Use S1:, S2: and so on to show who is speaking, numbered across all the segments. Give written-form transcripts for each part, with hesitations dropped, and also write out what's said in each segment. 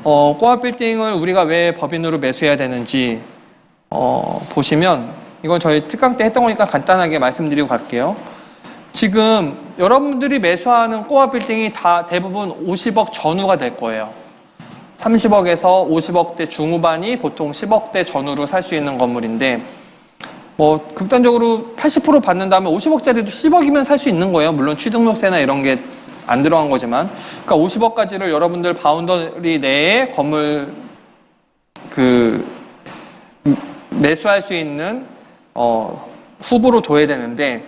S1: 꼬아 빌딩을 우리가 왜 법인으로 매수해야 되는지 보시면 이건 저희 특강 때 했던 거니까 간단하게 말씀드리고 갈게요. 지금 여러분들이 매수하는 꼬아 빌딩이 다 대부분 50억 전후가 될 거예요. 30억에서 50억대 중후반이 보통 10억대 전후로 살 수 있는 건물인데 뭐 극단적으로 80% 받는다면 50억짜리도 10억이면 살 수 있는 거예요. 물론 취등록세나 이런 게 안 들어간 거지만, 그러니까 50억까지를 여러분들 바운더리 내에 건물 매수할 수 있는 후보로 둬야 되는데,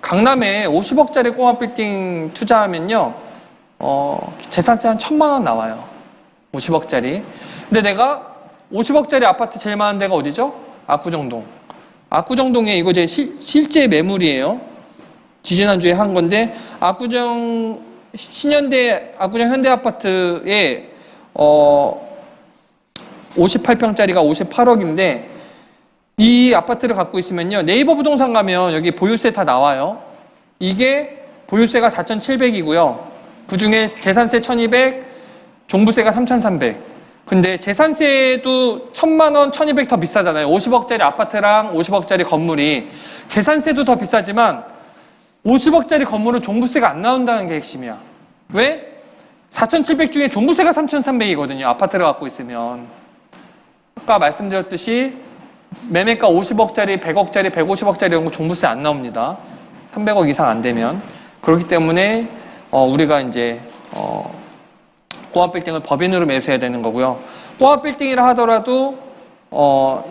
S1: 강남에 50억짜리 꼬마 빌딩 투자하면요 재산세 한 1,000만 원 나와요. 50억짜리. 근데 내가 50억짜리 아파트 제일 많은 데가 어디죠? 압구정동. 압구정동에 이거 제 실제 매물이에요. 지지난주에 한 건데, 압구정 압구정 현대아파트에 58평짜리가 58억인데 이 아파트를 갖고 있으면요, 네이버 부동산 가면 여기 보유세 다 나와요. 이게 보유세가 4,700이고요. 그 중에 재산세 1,200, 종부세가 3,300. 근데 재산세도 1,000만 원, 1,200 더 비싸잖아요. 50억짜리 아파트랑 50억짜리 건물이 재산세도 더 비싸지만 50억짜리 건물은 종부세가 안 나온다는 게 핵심이야. 왜? 4,700 중에 종부세가 3,300이거든요. 아파트를 갖고 있으면. 아까 말씀드렸듯이 매매가 50억짜리, 100억짜리, 150억짜리 이런 거 종부세 안 나옵니다. 300억 이상 안 되면. 그렇기 때문에 우리가 이제 꼬아 빌딩을 법인으로 매수해야 되는 거고요. 꼬아 빌딩이라 하더라도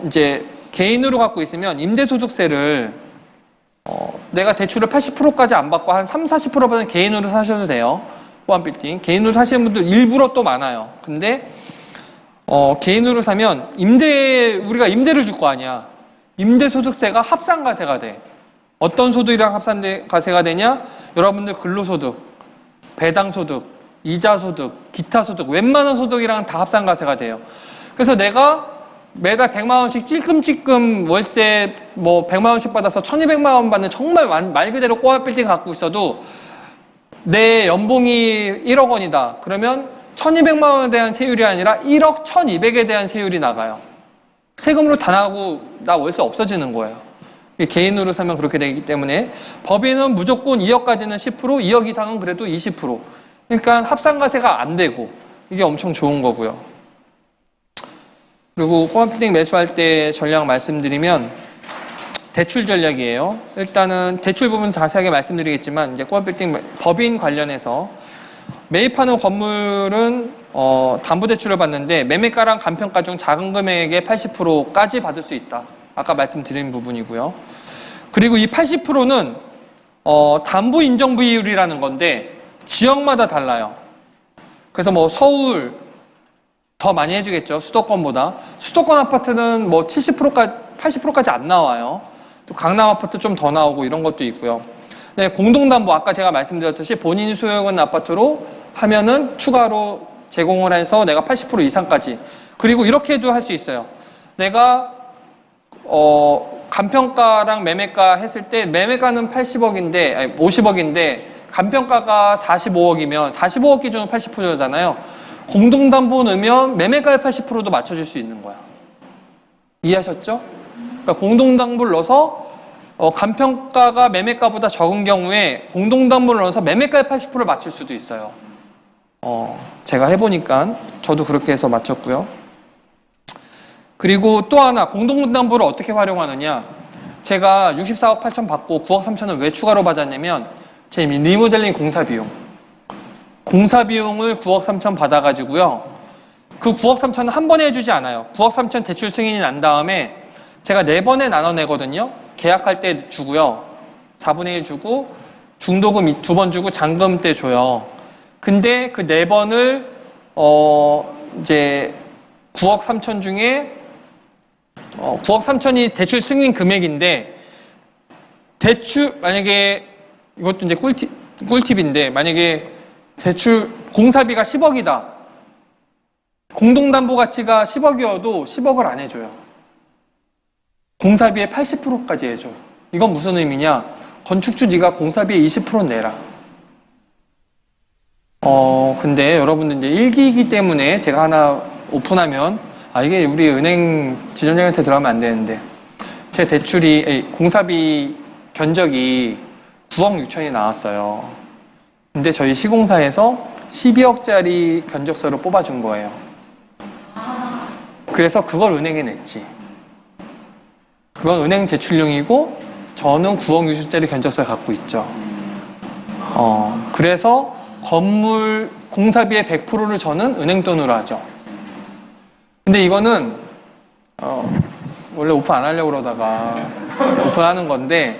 S1: 이제 개인으로 갖고 있으면 임대소득세를 내가 대출을 80%까지 안 받고 한 30, 40% 받는 개인으로 사셔도 돼요. 꼬아 빌딩. 개인으로 사시는 분들 일부러 또 많아요. 근데 개인으로 사면 우리가 임대를 줄 거 아니야. 임대소득세가 합산가세가 돼. 어떤 소득이랑 합산가세가 되냐? 여러분들 근로소득, 배당소득, 이자소득, 기타소득, 웬만한 소득이랑 다 합산가세가 돼요. 그래서 내가 매달 100만 원씩 찔끔찔끔 월세 100만 원씩 받아서 1,200만 원 받는 정말 말 그대로 꼬아 빌딩 갖고 있어도 내 연봉이 1억 원이다. 그러면 1,200만 원에 대한 세율이 아니라 1억 1,200에 대한 세율이 나가요. 세금으로 다 나가고 나 월세 없어지는 거예요. 개인으로 사면 그렇게 되기 때문에 법인은 무조건 2억까지는 10%, 2억 이상은 그래도 20%. 그러니까 합산가세가 안 되고 이게 엄청 좋은 거고요. 그리고 꼬마 빌딩 매수할 때 전략 말씀드리면 대출 전략이에요. 일단은 대출 부분 자세하게 말씀드리겠지만 이제 꼬마 빌딩 법인 관련해서 매입하는 건물은 담보대출을 받는데 매매가랑 간평가 중 작은 금액의 80%까지 받을 수 있다. 아까 말씀드린 부분이고요. 그리고 이 80%는 담보 인정 비율이라는 건데 지역마다 달라요. 그래서 서울 더 많이 해주겠죠. 수도권보다. 수도권 아파트는 70%까지, 80%까지 안 나와요. 또 강남 아파트 좀 더 나오고 이런 것도 있고요. 네, 공동담보 아까 제가 말씀드렸듯이 본인이 소유하는 아파트로 하면은 추가로 제공을 해서 내가 80% 이상까지. 그리고 이렇게도 할 수 있어요. 내가 간평가랑 매매가 했을 때 매매가는 50억인데 간평가가 45억이면 45억 기준으로 80%잖아요. 공동담보 넣으면 매매가의 80%도 맞춰줄 수 있는 거야. 이해하셨죠? 그러니까 공동담보를 넣어서 간평가가 매매가보다 적은 경우에 공동담보를 넣어서 매매가의 80%를 맞출 수도 있어요. 제가 해보니까 저도 그렇게 해서 맞췄고요. 그리고 또 하나 공동담보를 어떻게 활용하느냐. 제가 64억 8천 받고 9억 3천은 왜 추가로 받았냐면 제 리모델링 공사 비용을 9억 3천 받아가지고요. 그 9억 3천은 한 번에 해주지 않아요. 9억 3천 대출 승인이 난 다음에 제가 4번에 나눠내거든요. 계약할 때 주고요. 4분의 1 주고 중도금 2번 주고 잔금 때 줘요. 근데 그 4번을 이제 9억 3천 중에 9억 3천이 대출 승인 금액인데 만약에 이것도 이제 꿀팁인데 만약에 대출 공사비가 10억이다. 공동담보 가치가 10억이어도 10억을 안 해줘요. 공사비의 80%까지 해줘. 이건 무슨 의미냐? 건축주 네가 공사비의 20% 내라. 근데 여러분들 이제 일기이기 때문에 제가 하나 오픈하면, 이게 우리 은행 지점장한테 들어가면 안 되는데, 제 공사비 견적이 9억 6천이 나왔어요. 근데 저희 시공사에서 12억짜리 견적서를 뽑아준 거예요. 그래서 그걸 은행에 냈지. 그건 은행 대출용이고, 저는 9억 6천짜리 견적서를 갖고 있죠. 그래서 건물 공사비의 100%를 저는 은행 돈으로 하죠. 근데 이거는 원래 오픈 안 하려고 그러다가 오픈하는 건데,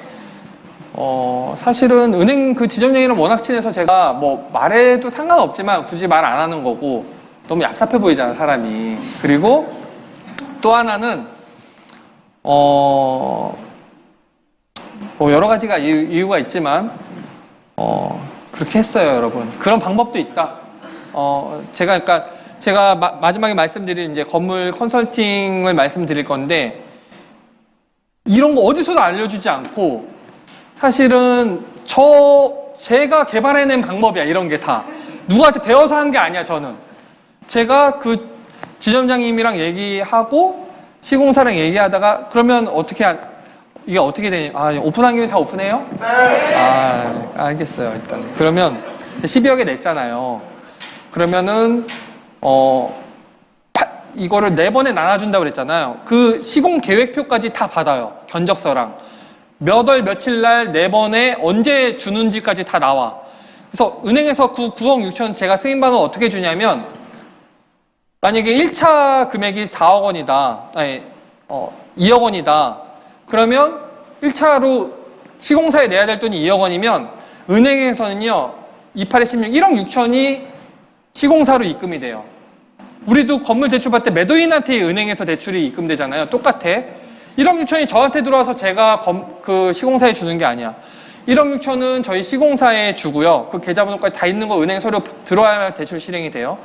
S1: 사실은 은행 그 지점장이랑 워낙 친해서 제가 뭐 말해도 상관없지만 굳이 말 안 하는 거고, 너무 얍삽해 보이잖아, 사람이. 그리고 또 하나는 뭐 여러 가지가 이유가 있지만 그렇게 했어요, 여러분. 그런 방법도 있다. 제가 마지막에 말씀드린 이제 건물 컨설팅을 말씀드릴 건데, 이런 거 어디서도 알려주지 않고, 사실은 제가 개발해낸 방법이야, 이런 게 다. 누구한테 배워서 한 게 아니야, 저는. 제가 그 지점장님이랑 얘기하고 시공사랑 얘기하다가, 그러면 이게 어떻게 되냐? 오픈한 김에 다 오픈해요? 네. 알겠어요, 일단. 그러면 12억에 냈잖아요. 그러면은 이거를 4번에 나눠준다고 그랬잖아요. 그 시공 계획표까지 다 받아요. 견적서랑. 몇 월 며칠 날 4번에 언제 주는지까지 다 나와. 그래서 은행에서 9억 6천 제가 승인받으면 어떻게 주냐면, 만약에 1차 금액이 4억 원이다. 2억 원이다. 그러면 1차로 시공사에 내야 될 돈이 2억 원이면 은행에서는요, 28에 16, 1억 6천이 시공사로 입금이 돼요. 우리도 건물 대출 받을 때 매도인한테 은행에서 대출이 입금되잖아요. 똑같아. 1억 6천이 저한테 들어와서 제가 그 시공사에 주는 게 아니야. 1억 6천은 저희 시공사에 주고요. 그 계좌번호까지 다 있는 거 은행 서류 들어와야 대출 실행이 돼요.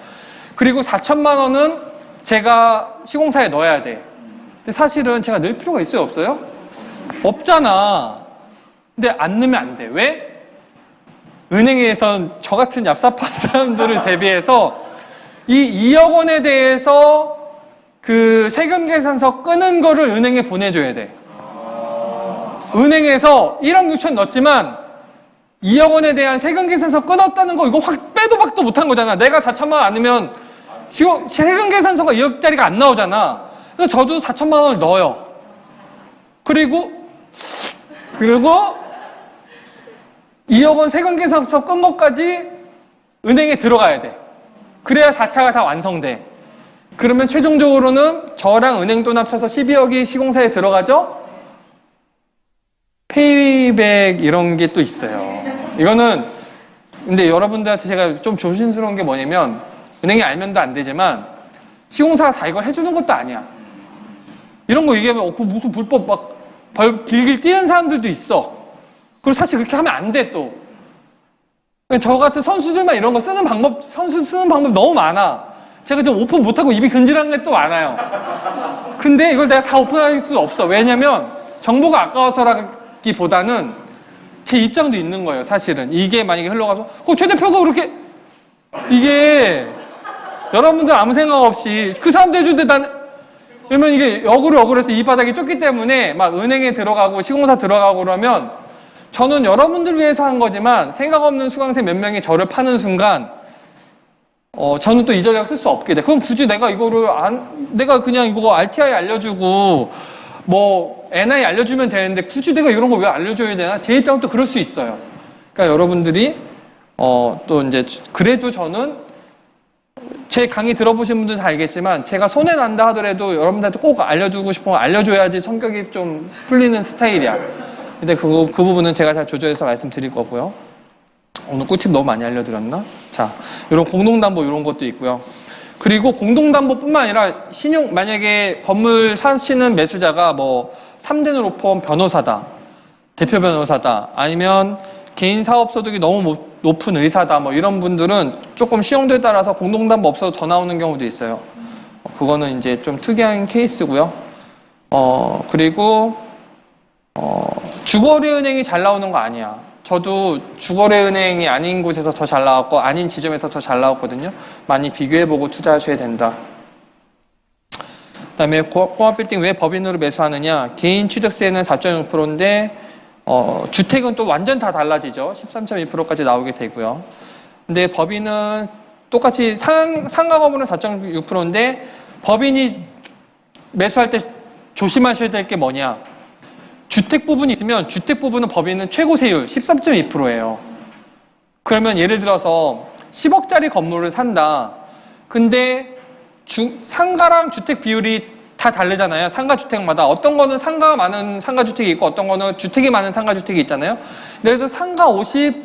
S1: 그리고 4천만 원은 제가 시공사에 넣어야 돼. 근데 사실은 제가 넣을 필요가 있어요, 없어요? 없잖아. 근데 안 넣으면 안 돼. 왜? 은행에선 저 같은 얍삽한 사람들을 대비해서 이 2억 원에 대해서 그 세금 계산서 끄는 거를 은행에 보내줘야 돼. 은행에서 1억 6천 넣었지만 2억 원에 대한 세금 계산서 끊었다는 거, 이거 확 빼도 박도 못한 거잖아. 내가 4천만 원 안 넣으면 세금 계산서가 2억짜리가 안 나오잖아. 그래서 저도 4천만 원을 넣어요. 그리고 2억 원 세금 계산서 끈 것까지 은행에 들어가야 돼. 그래야 4차가 다 완성돼. 그러면 최종적으로는 저랑 은행 돈 합쳐서 12억이 시공사에 들어가죠? 페이백 이런 게 또 있어요. 이거는 근데 여러분들한테 제가 좀 조심스러운 게 뭐냐면, 은행이 알면도 안 되지만 시공사가 다 이걸 해주는 것도 아니야. 이런 거 얘기하면 그 무슨 불법 막 벌 길길 뛰는 사람들도 있어. 그리고 사실 그렇게 하면 안 돼. 또 저 같은 선수들만 이런 거 선수 쓰는 방법 너무 많아. 제가 지금 오픈 못하고 입이 근질한 게 또 많아요. 근데 이걸 내가 다 오픈할 수 없어. 왜냐면 정보가 아까워서라기보다는 제 입장도 있는 거예요, 사실은. 이게 만약에 흘러가서 최 대표가 그렇게, 이게 여러분들 아무 생각 없이 그 사람도 해주는데 그러면 이게 억울해서 이 바닥이 좁기 때문에 막 은행에 들어가고 시공사 들어가고 그러면, 저는 여러분들 위해서 한 거지만 생각 없는 수강생 몇 명이 저를 파는 순간 저는 또 이 전략 쓸 수 없게 돼. 그럼 굳이 내가 내가 그냥 이거 RTI 알려주고 뭐 NI 알려주면 되는데 굳이 내가 이런 거 왜 알려줘야 되나? 제 입장은 또 그럴 수 있어요. 그러니까 여러분들이 또 이제 그래도 저는 제 강의 들어보신 분들 다 알겠지만, 제가 손해 난다 하더라도 여러분들한테 꼭 알려주고 싶으면 알려줘야지 성격이 좀 풀리는 스타일이야. 근데 그 부분은 제가 잘 조절해서 말씀드릴 거고요. 오늘 꿀팁 너무 많이 알려드렸나? 자, 이런 공동담보 이런 것도 있고요. 그리고 공동담보뿐만 아니라 만약에 건물 사시는 매수자가 뭐 3대 로펌 변호사다, 대표 변호사다, 아니면 개인 사업 소득이 너무 높은 의사다, 뭐 이런 분들은 조금 시용도에 따라서 공동담보 없어도 더 나오는 경우도 있어요. 그거는 이제 좀 특이한 케이스고요. 그리고 주거리은행이 잘 나오는 거 아니야. 저도 주거래은행이 아닌 곳에서 더 잘 나왔고 아닌 지점에서 더 잘 나왔거든요. 많이 비교해보고 투자하셔야 된다. 그다음에 공업빌딩 왜 법인으로 매수하느냐? 개인 취득세는 4.6%인데 주택은 또 완전 다 달라지죠. 13.2%까지 나오게 되고요. 근데 법인은 똑같이 상가 건물은 4.6%인데 법인이 매수할 때 조심하셔야 될 게 뭐냐? 주택 부분이 있으면 주택 부분은 법인은 최고 세율 13.2%예요. 그러면 예를 들어서 10억짜리 건물을 산다. 근데 상가랑 주택 비율이 다 다르잖아요. 상가 주택마다 어떤 거는 상가가 많은 상가 주택이 있고 어떤 거는 주택이 많은 상가 주택이 있잖아요. 그래서 상가 50,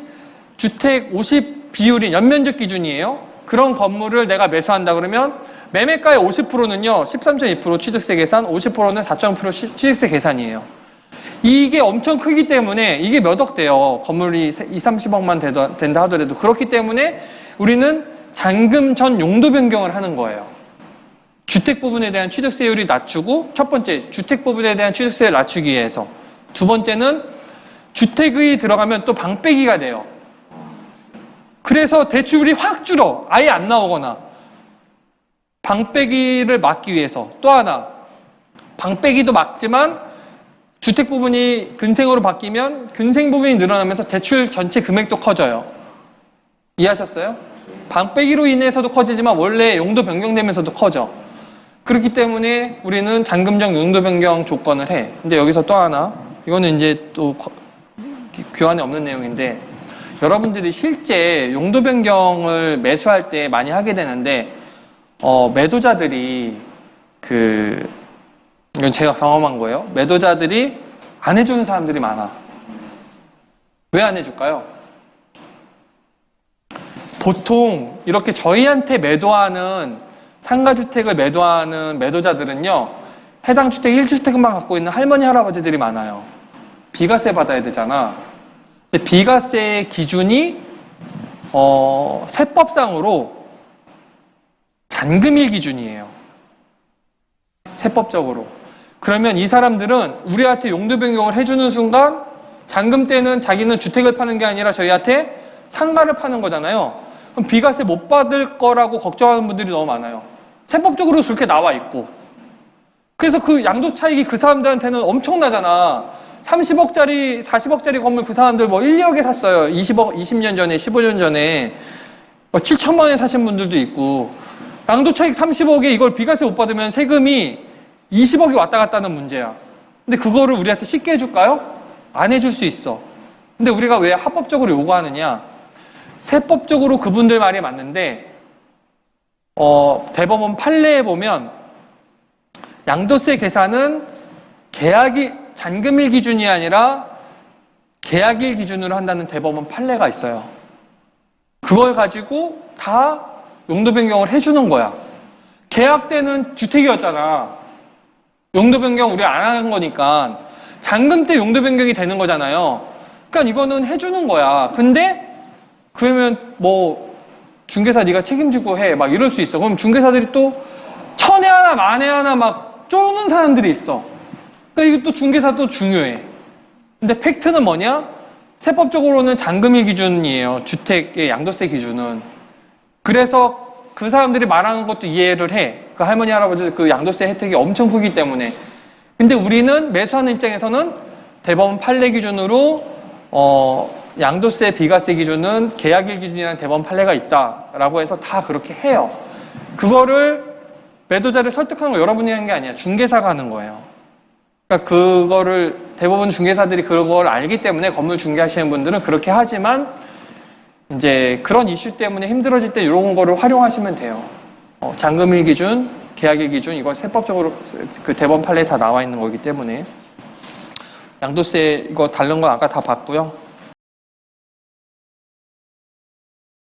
S1: 주택 50 비율이 연면적 기준이에요. 그런 건물을 내가 매수한다 그러면 매매가의 50%는요 13.2% 취득세 계산, 50%는 4.0% 취득세 계산이에요. 이게 엄청 크기 때문에 이게 몇 억 돼요. 건물이 20-30억만 된다 하더라도. 그렇기 때문에 우리는 잔금 전 용도 변경을 하는 거예요. 주택 부분에 대한 취득세율이 낮추고, 첫 번째 주택 부분에 대한 취득세를 낮추기 위해서, 두 번째는 주택이 들어가면 또 방빼기가 돼요. 그래서 대출이 확 줄어. 아예 안 나오거나. 방빼기를 막기 위해서. 또 하나, 방빼기도 막지만 주택 부분이 근생으로 바뀌면 근생 부분이 늘어나면서 대출 전체 금액도 커져요. 이해하셨어요? 방빼기로 인해서도 커지지만 원래 용도 변경되면서도 커져. 그렇기 때문에 우리는 잔금적 용도 변경 조건을 해. 근데 여기서 또 하나, 이거는 이제 또 교환에 없는 내용인데, 여러분들이 실제 용도 변경을 매수할 때 많이 하게 되는데, 매도자들이 이건 제가 경험한 거예요. 매도자들이 안 해주는 사람들이 많아. 왜 안 해줄까요? 보통 이렇게 저희한테 매도하는 상가주택을 매도하는 매도자들은요, 해당 주택 1주택만 갖고 있는 할머니 할아버지들이 많아요. 비과세 받아야 되잖아. 근데 비과세의 기준이 세법상으로 잔금일 기준이에요. 세법적으로. 그러면 이 사람들은 우리한테 용도 변경을 해주는 순간 잔금 때는 자기는 주택을 파는 게 아니라 저희한테 상가를 파는 거잖아요. 그럼 비과세 못 받을 거라고 걱정하는 분들이 너무 많아요. 세법적으로 그렇게 나와 있고. 그래서 그 양도 차익이 그 사람들한테는 엄청나잖아. 30억짜리, 40억짜리 건물 그 사람들 뭐 1, 2억에 샀어요. 20년 전에, 15년 전에. 7천만 원에 사신 분들도 있고. 양도 차익 30억에 이걸 비과세 못 받으면 세금이 20억이 왔다 갔다 하는 문제야. 근데 그거를 우리한테 쉽게 해줄까요? 안 해줄 수 있어. 근데 우리가 왜 합법적으로 요구하느냐? 세법적으로 그분들 말이 맞는데, 대법원 판례에 보면 양도세 계산은 잔금일 기준이 아니라 계약일 기준으로 한다는 대법원 판례가 있어요. 그걸 가지고 다 용도 변경을 해주는 거야. 계약 때는 주택이었잖아. 용도 변경 우리 안 하는 거니까 잔금 때 용도 변경이 되는 거잖아요. 그러니까 이거는 해주는 거야. 근데 그러면 뭐 중개사 네가 책임지고 해 막 이럴 수 있어. 그럼 중개사들이 또 천에 하나 만에 하나 막 쪼는 사람들이 있어. 그러니까 이거 또 중개사도 중요해. 근데 팩트는 뭐냐? 세법적으로는 잔금일 기준이에요. 주택의 양도세 기준은. 그래서 그 사람들이 말하는 것도 이해를 해. 그 할머니, 할아버지 그 양도세 혜택이 엄청 크기 때문에. 근데 우리는 매수하는 입장에서는 대법원 판례 기준으로 양도세 비과세 기준은 계약일 기준이라는 대법원 판례가 있다라고 해서 다 그렇게 해요. 그거를 매도자를 설득하는 거 여러분이 하는 게 아니야. 중개사가 하는 거예요. 그러니까 그거를 대부분 중개사들이 그걸 알기 때문에 건물 중개하시는 분들은 그렇게 하지만 이제 그런 이슈 때문에 힘들어질 때 이런 거를 활용하시면 돼요. 잔금일 기준, 계약일 기준 이거 세법적으로 그 대법원 판례에 다 나와 있는 거기 때문에 양도세 이거 다른 건 아까 다 봤고요.